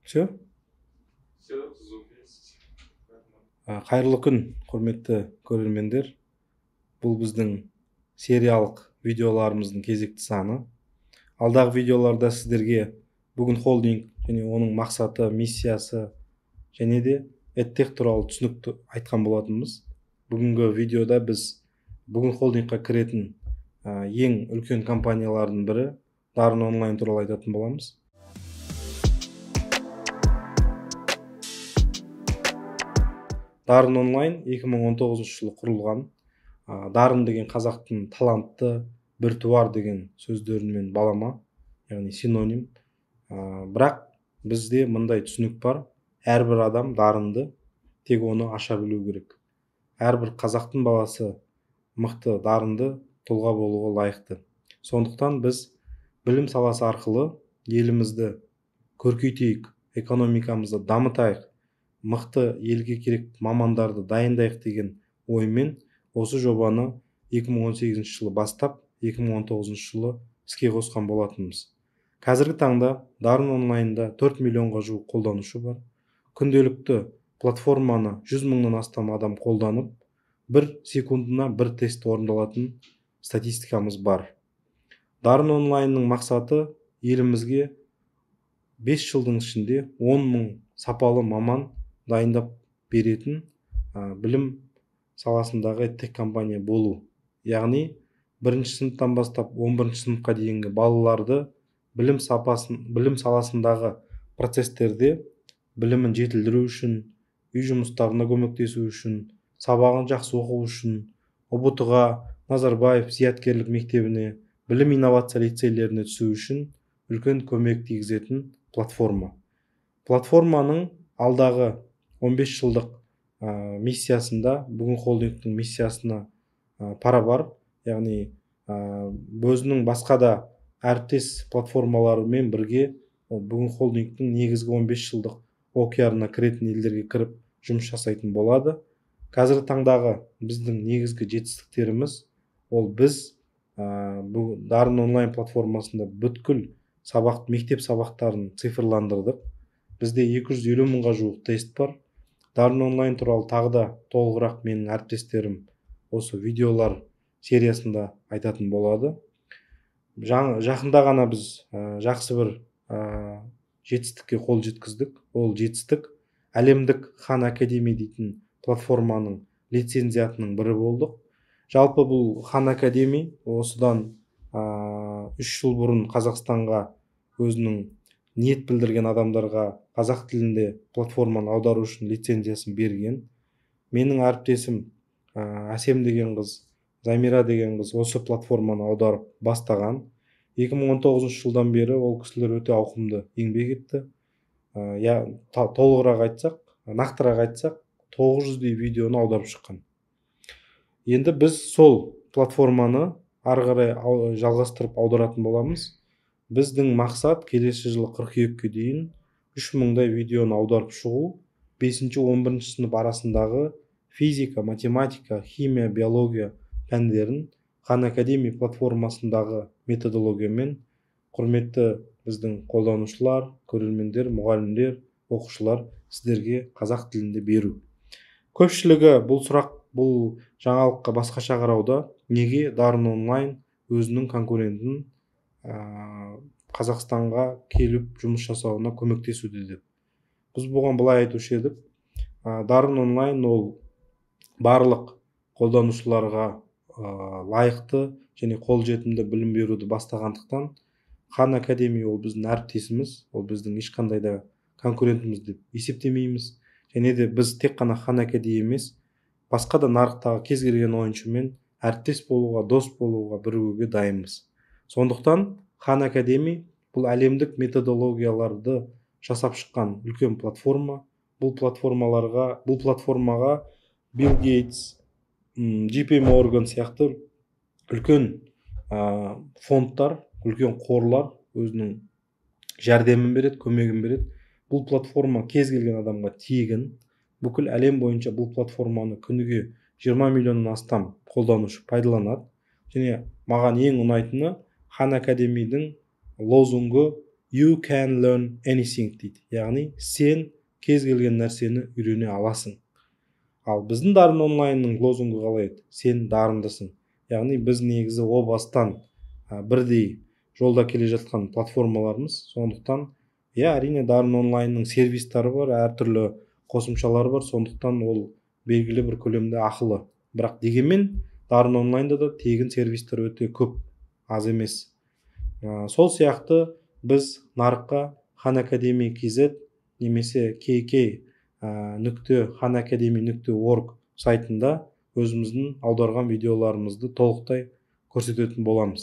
Все? Қайырлы күн, құрметті көрермендер. Бұл біздің сериялық видеоларымыздың кезекті саны. Алдағы видеоларда сіздерге бүгін холдинг және оның мақсаты, миссиясы және де EdTech туралы түсінікті айтқан болатынбыз. Бүгінгі видеода біз бүгін холдингқа кіретін ең үлкен компаниялардың бірі Дарын онлайн туралы айтатын боламыз. Дарын онлайн 2019 жылы құрылған. Дарын деген қазақтың талантты, біртуар деген сөздерімен балама, яғни синоним. Бірақ бізде мындай түсінік бар: әрбір адам дарынды, тек оны аша білу керек. Әрбір қазақтың баласы мықты, дарынды тұлға болуға лайықты. Сондықтан біз білім саласы арқылы елімізді көркейтейік, экономикамызды дамытайық, мықты елге керек мамандарды дайындайық деген оймен осы жобаны 2018 жылы бастап 2019 жылы іске қосқан болатынбыз. Қазіргі таңда Дарын онлайнда 4 миллионға жуық қолданушы бар. Күнделікті платформаны 100 мыңнан астам адам қолданып, бір секундына бір тест орындалатын статистикамыз бар. Дарын онлайнның мақсаты елімізге 5 жылдың ішінде 10 мың сапалы маман дайындап беретін білім саласындағы EdTech компания болу. Яғни 1-ші сыныптан бастап 11-ші сыныпқа дейінгі балаларды білім саласындағы процестерде білімін жетілдіру үшін, үй жұмыстарына көмектесу үшін, сабағын жақсы оқу үшін, ұбт-ға, Назарбаев зияткерлік мектебіне, білім инновация лицейлеріне түсу үшін үлкен көмек тигізетін платформа. Платформаның алдағы 15 жылдық миссиясында бүгін холдингтің миссиясына пара бар. Яғни өзінің басқа да әріптес платформаларымен бірге бүгін холдингтің негізгі 15 жылдық OKR-на кіретін елдерге кіріп жұмыс жасайтын болады. Қазіргі таңдағы біздің негізгі жетістіктеріміз ол біз Дарын онлайн платформасында бүткіл мектеп сабақтарын цифрландырдық. Бізде 250 мыңға жуық тест бар. Дарын онлайн туралы тағы да толығырақ менің әріптестерім осы видеолар сериясында айтатын болады. Жақында ғана біз жақсы бір жетістікке қол жеткіздік. Ол жетістік әлемдік Хан Академи дейтін платформаның лицензиатының бірі болдық. Жалпы бұл Хан Академи осыдан 3 жыл бұрын Қазақстанға өзінің ниет білдірген адамдарға қазақ тілінде платформаны аудару үшін лицензиясын берген. Менің әріптесім Әсем деген қыз, Замира деген қыз осы платформаны аударып бастаған. 2019 жылдан бері ол кісілер өте ауқымды еңбек етті. Толығырақ айтсақ, нақтырақ айтсақ, 900-дей видеоны аударып шыққан. Енді біз сол платформаны ары қарай жалғастырып аударатын боламыз. Біздің мақсат келесі жылы қыркүйекке дейін 3000-дай видеоны аударып шығу. 5-11 сынып арасындағы физика, математика, химия, биология пәндерін Хан Академи платформасындағы методологиямен құрметті біздің қолданушылар, көрермендер, мұғалімдер, оқушылар сіздерге қазақ тілінде беру. Көпшілігі бұл жаңалыққа басқаша қарауда, неге Дарын онлайн өзінің конкурентін Қазақстанға келіп жұмыс жасауына көмектесуде деп. Біз бұған былай айтушы едік: Дарын онлайн ол барлық қолданушыларға лайықты және қолжетімді білім беруді бастағандықтан, Хан Академи ол біздің әріптесіміз, ол біздің ешқандай да конкурентіміз деп есептемейміз. Және де біз тек қана Хан Академи емес, басқа да нарықтағы кез келген ойыншымен әріптес болуға, дос болуға, бірігуге дайынбыз. Сондықтан Хан Академи бұл әлемдік методологияларды жасап шыққан үлкен платформа. Бұл платформаға Билл Гейтс, JP Morgan сияқты үлкен фондтар, үлкен қорлар өзінің жәрдемін береді, көмегін береді. Бұл платформа кез келген адамға тегін. Бүкіл әлем бойынша бұл платформаны күніге 20 миллионнан астам қолданушы пайдаланады. Және маған ең ұнайтыны Хан Академидің лозунгы You can learn anything дейді. Яғни сен кез келген нәрсені үйрене аласың. Ал біздің дарын онлайнның лозунгы қалай еді? Сен дарындысың. Яғни біз негізі о бастан бірдей жолда келе жатқан платформаларымыз. Сондықтан әрине дарын онлайнның сервистары бар, әртүрлі қосымшалары бар. Сондықтан ол белгілі бір көлемде ақылы. Бірақ дегенмен дарын онлайнда да тегін сервистер өте көп, аз емес. Сол сияқты біз нарыққа khanacademy.kz немесе kk.khanacademy.org сайтында өзіміздің аударған видеоларымызды толықтай көрсететін боламыз.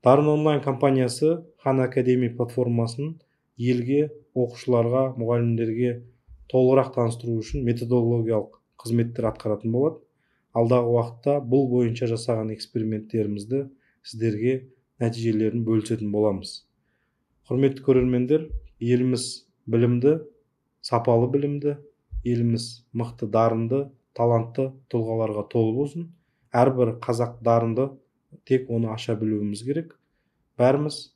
Дарын онлайн компаниясы Khan Academy платформасын елге, оқушыларға, мұғалімдерге толығырақ таныстыру үшін методологиялық қызметтер атқаратын болады. Алдағы уақытта бұл бойынша жасаған эксперименттерімізді сіздерге нәтижелерін бөлісетін боламыз. Құрметті көрермендер, еліміз білімді, сапалы білімді, еліміз мықты, дарынды, талантты тұлғаларға толы болсын. Әрбір қазақ дарынды, тек оны аша білуіміз керек. Бәріміз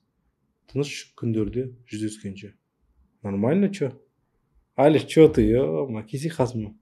тыныш күндерде жүздескенше. Нормально, чё? Али, чё ты, киси хасмы?